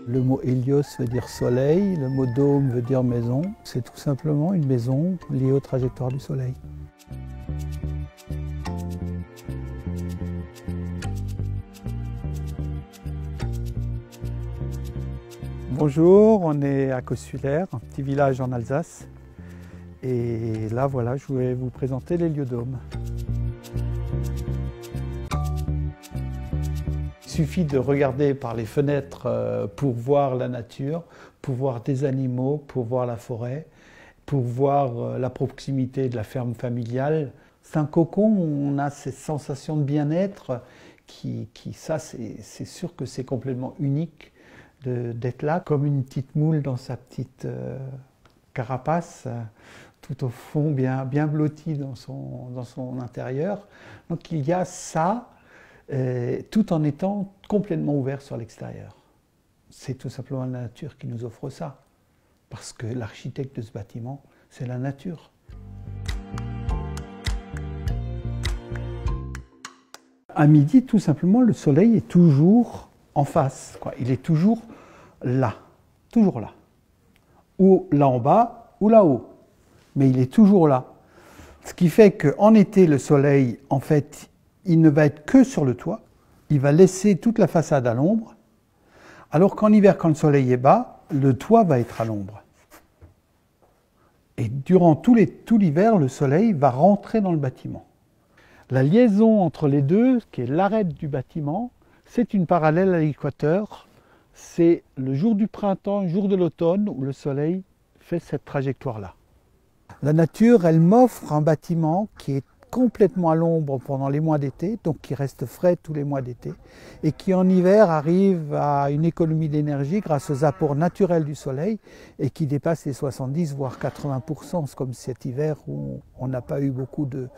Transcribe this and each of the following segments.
Le mot Hélios veut dire soleil, le mot dôme veut dire maison. C'est tout simplement une maison liée aux trajectoires du soleil. Bonjour, on est à Cossuilaire, un petit village en Alsace. Et là, voilà, je voulais vous présenter l'héliodôme. Il suffit de regarder par les fenêtres pour voir la nature, pour voir des animaux, pour voir la forêt, pour voir la proximité de la ferme familiale. C'est un cocon où on a cette sensation de bien-être ça, c'est sûr que c'est complètement unique d'être là, comme une petite moule dans sa petite carapace, tout au fond, bien blotti dans son intérieur. Donc il y a ça, tout en étant complètement ouvert sur l'extérieur. C'est tout simplement la nature qui nous offre ça, parce que l'architecte de ce bâtiment, c'est la nature. À midi, tout simplement, le soleil est toujours en face, quoi. Il est toujours là, ou là en bas, ou là-haut, mais il est toujours là. Ce qui fait qu'en été, le soleil, en fait, il ne va être que sur le toit, il va laisser toute la façade à l'ombre, alors qu'en hiver, quand le soleil est bas, le toit va être à l'ombre. Et durant tout l'hiver, le soleil va rentrer dans le bâtiment. La liaison entre les deux, qui est l'arête du bâtiment, c'est une parallèle à l'équateur. C'est le jour du printemps, le jour de l'automne, où le soleil fait cette trajectoire-là. La nature, elle m'offre un bâtiment qui est complètement à l'ombre pendant les mois d'été, donc qui reste frais tous les mois d'été, et qui en hiver arrive à une économie d'énergie grâce aux apports naturels du soleil, et qui dépasse les 70 voire 80%. C'est comme cet hiver où on n'a pas eu beaucoup de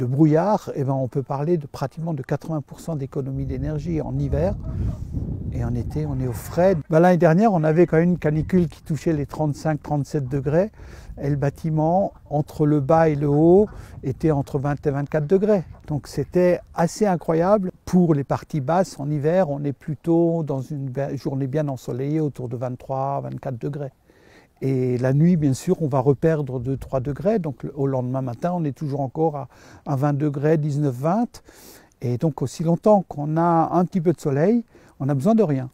brouillard, et ben on peut parler pratiquement de 80% d'économie d'énergie en hiver, et en été on est au frais. Ben, l'année dernière on avait quand même une canicule qui touchait les 35-37 degrés, et le bâtiment entre le bas et le haut était entre 20 et 24 degrés. Donc c'était assez incroyable. Pour les parties basses en hiver, on est plutôt dans une journée bien ensoleillée autour de 23-24 degrés. Et la nuit, bien sûr, on va reperdre 2-3 degrés. Donc au lendemain matin, on est toujours encore à 20 degrés, 19-20. Et donc aussi longtemps qu'on a un petit peu de soleil, on n'a besoin de rien.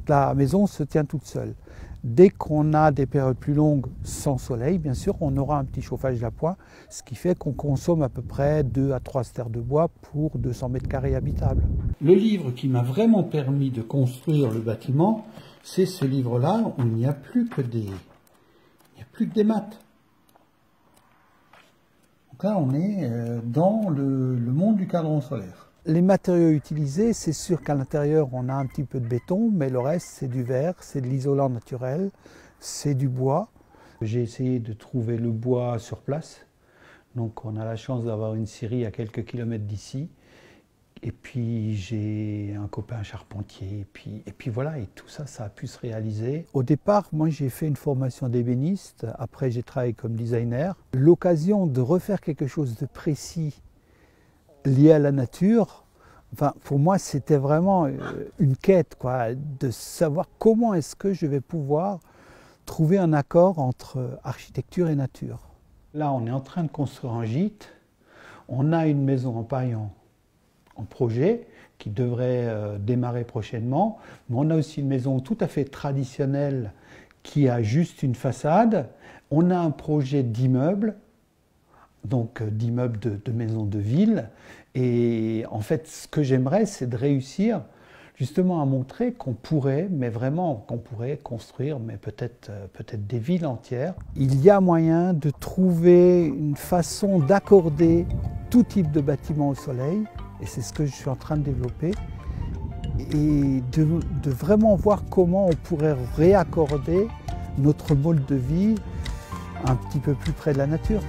La maison se tient toute seule. Dès qu'on a des périodes plus longues sans soleil, bien sûr, on aura un petit chauffage d'appoint, ce qui fait qu'on consomme à peu près 2 à 3 stères de bois pour 200 mètres carrés habitables. Le livre qui m'a vraiment permis de construire le bâtiment, c'est ce livre-là où il n'y a plus que des maths. Donc là, on est dans le monde du cadran solaire. Les matériaux utilisés, c'est sûr qu'à l'intérieur, on a un petit peu de béton, mais le reste, c'est du verre, c'est de l'isolant naturel, c'est du bois. J'ai essayé de trouver le bois sur place. Donc on a la chance d'avoir une scierie à quelques kilomètres d'ici. Et puis j'ai un copain charpentier, et puis voilà, et tout ça, ça a pu se réaliser. Au départ, moi j'ai fait une formation d'ébéniste, après j'ai travaillé comme designer. L'occasion de refaire quelque chose de précis lié à la nature, enfin, pour moi c'était vraiment une quête, quoi, de savoir comment est-ce que je vais pouvoir trouver un accord entre architecture et nature. Là on est en train de construire un gîte, on a une maison en paille en projet qui devrait démarrer prochainement, mais on a aussi une maison tout à fait traditionnelle qui a juste une façade. On a un projet d'immeuble, donc d'immeuble de maison de ville, et en fait ce que j'aimerais, c'est de réussir justement à montrer qu'on pourrait, mais vraiment qu'on pourrait construire, mais peut-être des villes entières. Il y a moyen de trouver une façon d'accorder tout type de bâtiment au soleil, et c'est ce que je suis en train de développer, et de vraiment voir comment on pourrait réaccorder notre mode de vie un petit peu plus près de la nature.